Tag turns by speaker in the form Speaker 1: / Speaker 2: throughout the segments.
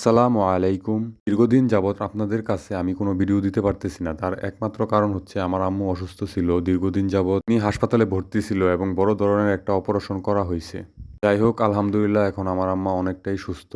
Speaker 1: আসসালামু আলাইকুম। দীর্ঘদিন যাবৎ আপনাদের কাছে আমি কোনো ভিডিও দিতে পারতেছি না। তার একমাত্র কারণ হচ্ছে আমার আম্মু অসুস্থ ছিল। দীর্ঘদিন যাবৎ উনি হাসপাতালে ভর্তি ছিল এবং বড় ধরনের একটা অপারেশন করা হইছে। যাই হোক আলহামদুলিল্লাহ এখন আমার আম্মা অনেকটাই সুস্থ।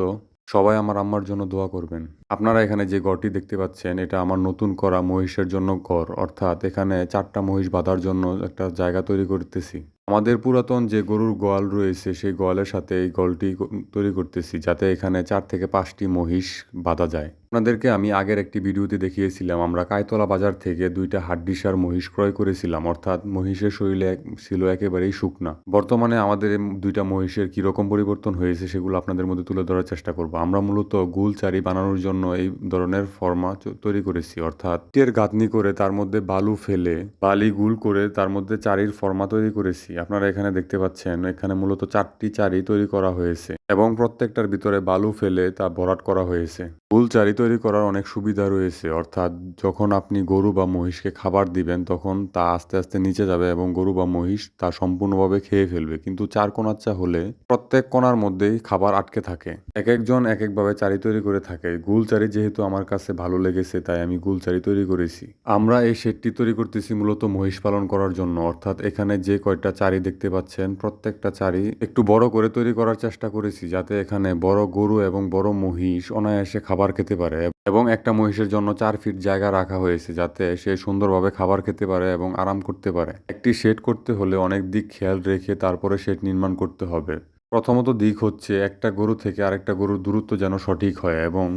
Speaker 1: সবাই আমার আম্মার জন্য দোয়া করবেন। আপনারা এখানে যে ঘরটি দেখতে পাচ্ছেন এটা আমার নতুন করা মহিষের জন্য ঘর। অর্থাৎ এখানে ৪ টা মহিষ বাঁধার জন্য একটা জায়গা তৈরি করতেছি। আমাদের পুরাতন যে গরুর গোয়াল রয়েছে সেই গোয়ালের সাথে এই গোয়ালটি তৈরি করতেছি যাতে এখানে ৪ থেকে ৫ টি মহিষ বাঁধা যায়। আপনাদেরকে আমি আগের একটি ভিডিওতে দেখিয়েছিলাম আমরা কাইতলা বাজার থেকে ২ টা হাড্ডিসার মহিষ ক্রয় করেছিলাম। অর্থাৎ মহিষের শরীরে ছিল একেবারেই শুকনা। বর্তমানে আমাদের ২ টা মহিষের কিরকম পরিবর্তন হয়েছে সেগুলো আপনাদের মধ্যে তুলে ধরার চেষ্টা করব। আমরা মূলত গুলচারি বানানোর জন্য এই ধরনের ফর্মা তৈরি করেছি। অর্থাৎ ইটের গাঁথনি করে তার মধ্যে বালু ফেলে বালি গুল করে তার মধ্যে চারির ফর্মা তৈরি করেছি। আপনারা এখানে দেখতে পাচ্ছেন এখানে মূলত ৪ টি চারি তৈরি করা হয়েছে এবং প্রত্যেকটার ভিতরে বালু ফেলে তা ভরাট করা হয়েছে। গুল চারি তৈরি করার অনেক সুবিধা রয়েছে। অর্থাৎ যখন আপনি গরু বা মহিষকে খাবার দিবেন তখন তা আস্তে আস্তে নিচে যাবে এবং গরু বা মহিষ তা সম্পূর্ণভাবে খেয়ে ফেলবে। কিন্তু ৪ কোণার চা হলে প্রত্যেক কোণার মধ্যেই খাবার আটকে থাকে। একেকজন একেকভাবে চারি তৈরি করে থাকে। গুল চারি যেহেতু আমার কাছে ভালো লেগেছে তাই আমি গুল চারি তৈরি করেছি। আমরা এই শেডটি তৈরি করতেছি মূলত মহিষ পালন করার জন্য। অর্থাৎ এখানে যে কয়টা চারি দেখতে পাচ্ছেন প্রত্যেকটা চারি একটু বড় করে তৈরি করার চেষ্টা করেছি যাতে এখানে বড় গরু এবং বড় মহিষ অনায়াসে খাবার খেতে পারে এবং একটা মহিষের জন্য ৪ ফিট জায়গা রাখা হয়েছে যাতে সে সুন্দরভাবে খাবার খেতে পারে এবং আরাম করতে পারে। একটি শেড করতে হলে অনেক দিক খেয়াল রেখে তারপরে শেড নির্মাণ করতে হবে। প্রথমত দিক হচ্ছে একটা গরু থেকে আরেকটা গরুর দূরত্ব যেন সঠিক হয় এবং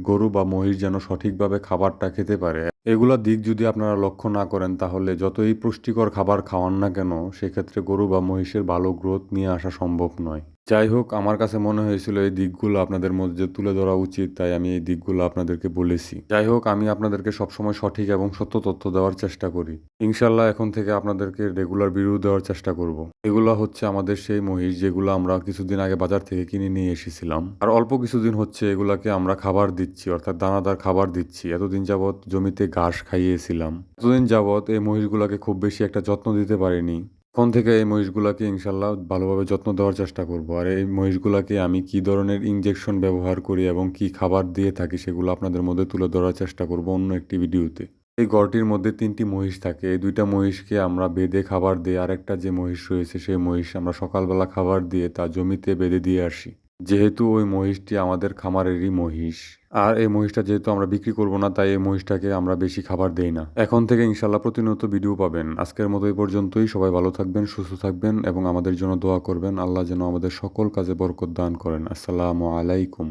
Speaker 1: গরু বা মহিষ যেন সঠিকভাবে খাবারটা খেতে পারে। এগুলা দিক যদি আপনারা লক্ষ্য না করেন তাহলে যতই পুষ্টিকর খাবার খাওয়ান না কেন সেক্ষেত্রে গরু বা মহিষের ভালো গ্রোথ নিয়ে আসা সম্ভব নয়। যাই হোক আমার কাছে মনে হয়েছিল এই দিকগুলো আপনাদের মধ্যে তুলে ধরা উচিত তাই আমি এই দিকগুলো আপনাদেরকে বলেছি। যাই হোক আমি আপনাদেরকে সবসময় সঠিক এবং সত্য তথ্য দেওয়ার চেষ্টা করি। ইনশাল্লাহ এখন থেকে আপনাদেরকে রেগুলার ভিডিও দেওয়ার চেষ্টা করব। এগুলা হচ্ছে আমাদের সেই মহিষ যেগুলো আমরা কিছুদিন আগে বাজার থেকে কিনে নিয়ে এসেছিলাম। আর অল্প কিছুদিন হচ্ছে এগুলাকে আমরা খাবার দিচ্ছি অর্থাৎ দানাদার খাবার দিচ্ছি। এতদিন যাবৎ জমিতে ঘাস খাইয়েছিলাম। এতদিন যাবৎ এই মহিষগুলোকে খুব বেশি একটা যত্ন দিতে পারিনি। এখন থেকে এই মহিষগুলাকে ইনশাল্লাহ ভালোভাবে যত্ন দেওয়ার চেষ্টা করব। আর এই মহিষগুলাকে আমি কি ধরনের ইনজেকশন ব্যবহার করি এবং কি খাবার দিয়ে থাকি সেগুলো আপনাদের মধ্যে তুলে ধরার চেষ্টা করব অন্য একটি ভিডিওতে। এই ঘরটির মধ্যে ৩ টি মহিষ থাকে। এই ২ টা মহিষকে আমরা বেঁধে খাবার দিই। আরেকটা যে মহিষ রয়েছে সেই মহিষ আমরা সকালবেলা খাবার দিয়ে তা জমিতে বেঁধে দিয়ে আসি। যেহেতু ওই মহিষটি আমাদের খামারেরই মহিষ। আর এই মহিষটা যেহেতু আমরা বিক্রি করব না তাই এই মহিষটাকে আমরা বেশি খাবার দেই না। এখন থেকে ইনশাল্লাহ প্রতিনিয়ত ভিডিও পাবেন। আজকের মতো এই পর্যন্তই। সবাই ভালো থাকবেন, সুস্থ থাকবেন এবং আমাদের জন্য দোয়া করবেন। আল্লাহ যেন আমাদের সকল কাজে বরকত দান করেন। আসসালামু আলাইকুম।